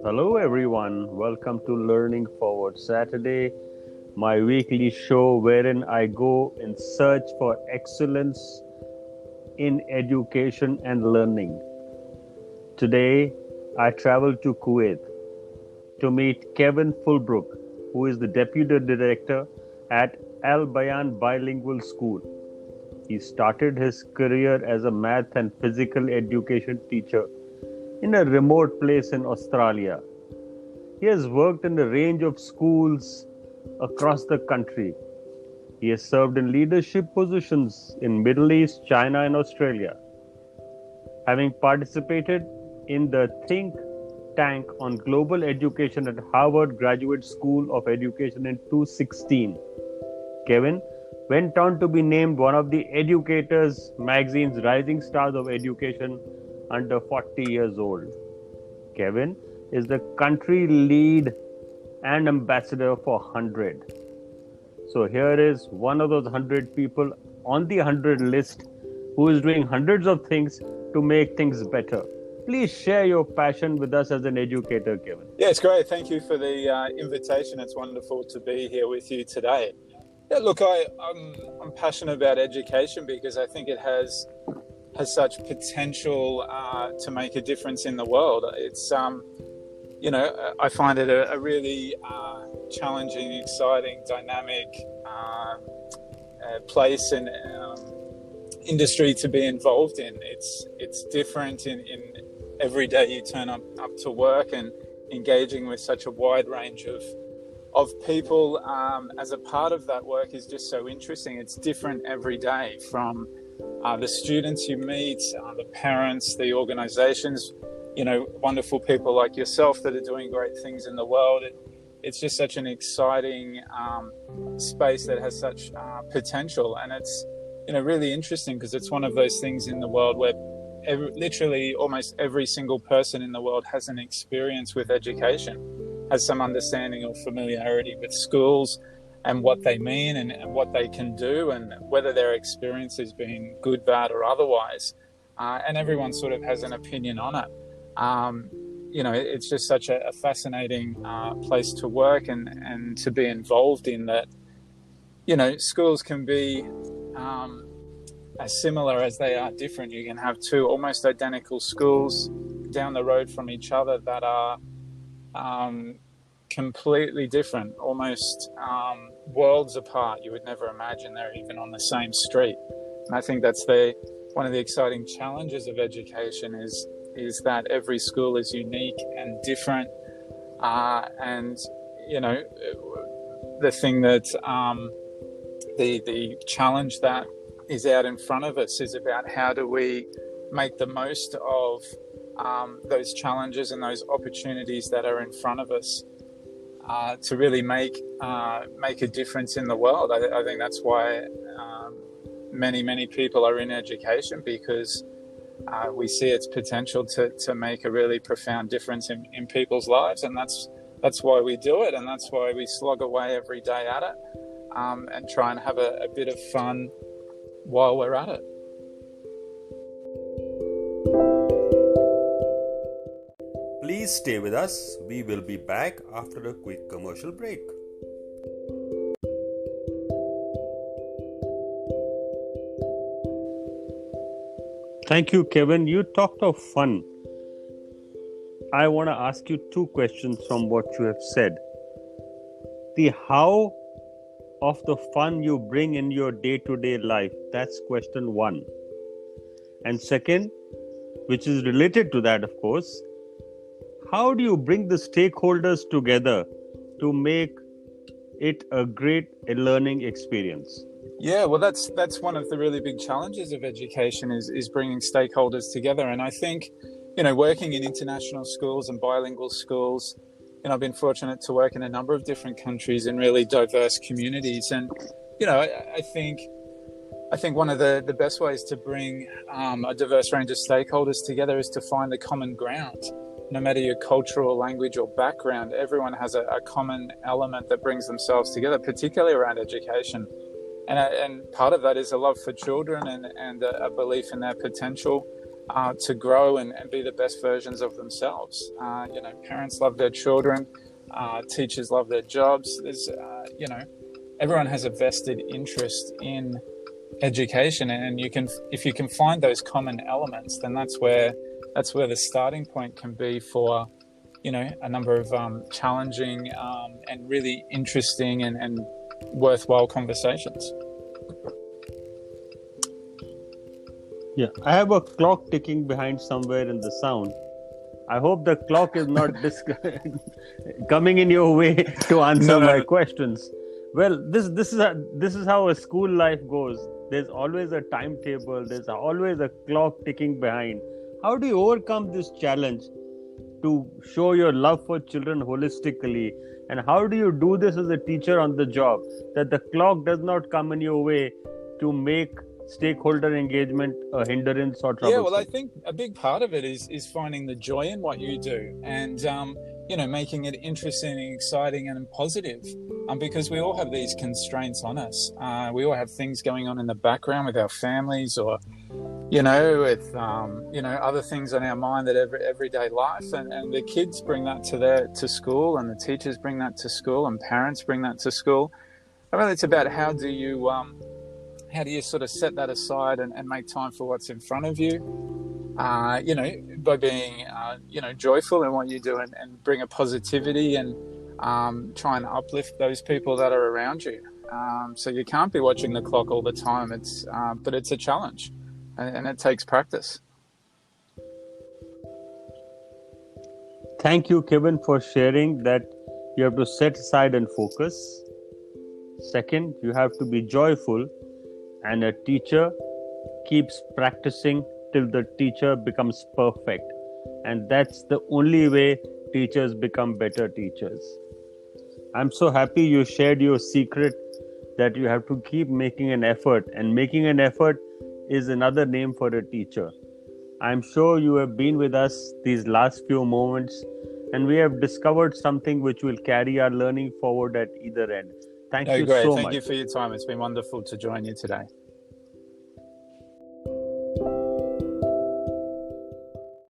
Hello, everyone. Welcome to Learning Forward Saturday, my weekly show wherein I go in search for excellence in education and learning. Today, I travel to Kuwait to meet Kevin Fullbrook, who is the Deputy Director at Al-Bayan Bilingual School. He started his career as a math and physical education teacher in a remote place in Australia. He has worked in a range of schools across the country. He has served in leadership positions in Middle East, China, and Australia. Having participated in the think tank on global education at Harvard Graduate School of Education in 2016, Kevin went on to be named one of the Educator's magazine's rising stars of education under 40 years old. Kevin is the country lead and ambassador for 100. So here is one of those 100 people on the 100 list who is doing hundreds of things to make things better. Please share your passion with us as an educator, Kevin. Yeah, it's great. Thank you for the invitation. It's wonderful to be here with you today. Yeah, look, I'm passionate about education because I think it has such potential to make a difference in the world. It's I find it a really challenging, exciting, dynamic place and industry to be involved in. It's different in every day you turn up to work, and engaging with such a wide range of people as a part of that work is just so interesting. It's different every day, from the students you meet, the parents, the organizations, wonderful people like yourself that are doing great things in the world. It's just such an exciting space that has such potential, and it's really interesting because it's one of those things in the world where literally almost every single person in the world has an experience with education, has some understanding or familiarity with schools and what they mean and what they can do, and whether their experience has been good, bad, or otherwise. And everyone sort of has an opinion on it. It's just such a fascinating place to work and to be involved in that. Schools can be as similar as they are different. You can have two almost identical schools down the road from each other that are completely different, almost worlds apart. You would never imagine they're even on the same street. And I think that's one of the exciting challenges of education is that every school is unique and different. And the thing that the challenge that is out in front of us is about how do we make the most of those challenges and those opportunities that are in front of us to really make a difference in the world. I think that's why many people are in education, because we see its potential to make a really profound difference in people's lives, and that's why we do it, and that's why we slog away every day at it, and try and have a bit of fun while we're at it. Please stay with us. We will be back after a quick commercial break. Thank you, Kevin. You talked of fun. I want to ask you two questions from what you have said. The how of the fun you bring in your day-to-day life, that's question one. And second, which is related to that, of course, how do you bring the stakeholders together to make it a great learning experience? Yeah, well, that's one of the really big challenges of education is bringing stakeholders together. And I think, working in international schools and bilingual schools, I've been fortunate to work in a number of different countries in really diverse communities. And, I think one of the best ways to bring a diverse range of stakeholders together is to find the common ground. No matter your cultural, language, or background, everyone has a common element that brings themselves together, particularly around education. And part of that is a love for children and a belief in their potential, to grow and be the best versions of themselves. Parents love their children, teachers love their jobs. There's, everyone has a vested interest in education, and if you can find those common elements, then that's where the starting point can be for a number of challenging and really interesting and worthwhile conversations. Yeah, I have a clock ticking behind somewhere in the sound. I hope the clock is not coming in your way to answer my questions. Well, this is how a school life goes. There's always a timetable. There's always a clock ticking behind. How do you overcome this challenge to show your love for children holistically? And how do you do this as a teacher on the job, that the clock does not come in your way to make stakeholder engagement a hindrance or trouble? Yeah, well, I think a big part of it is finding the joy in what you do, and making it interesting and exciting and positive, because we all have these constraints on us. We all have things going on in the background with our families, or with other things on our mind that everyday life, and the kids bring that to school, and the teachers bring that to school, and parents bring that to school. I mean, it's about how do you sort of set that aside and make time for what's in front of you, by being, joyful in what you do, and bring a positivity and try and uplift those people that are around you. So you can't be watching the clock all the time. But it's a challenge, and it takes practice. Thank you, Kevin, for sharing that you have to set aside and focus. Second, you have to be joyful, and a teacher keeps practicing till the teacher becomes perfect. And that's the only way teachers become better teachers. I'm so happy you shared your secret that you have to keep making an effort, and making an effort is another name for a teacher. I'm sure you have been with us these last few moments, and we have discovered something which will carry our learning forward at either end. Thank you so much. Thank you for your time. It's been wonderful to join you today.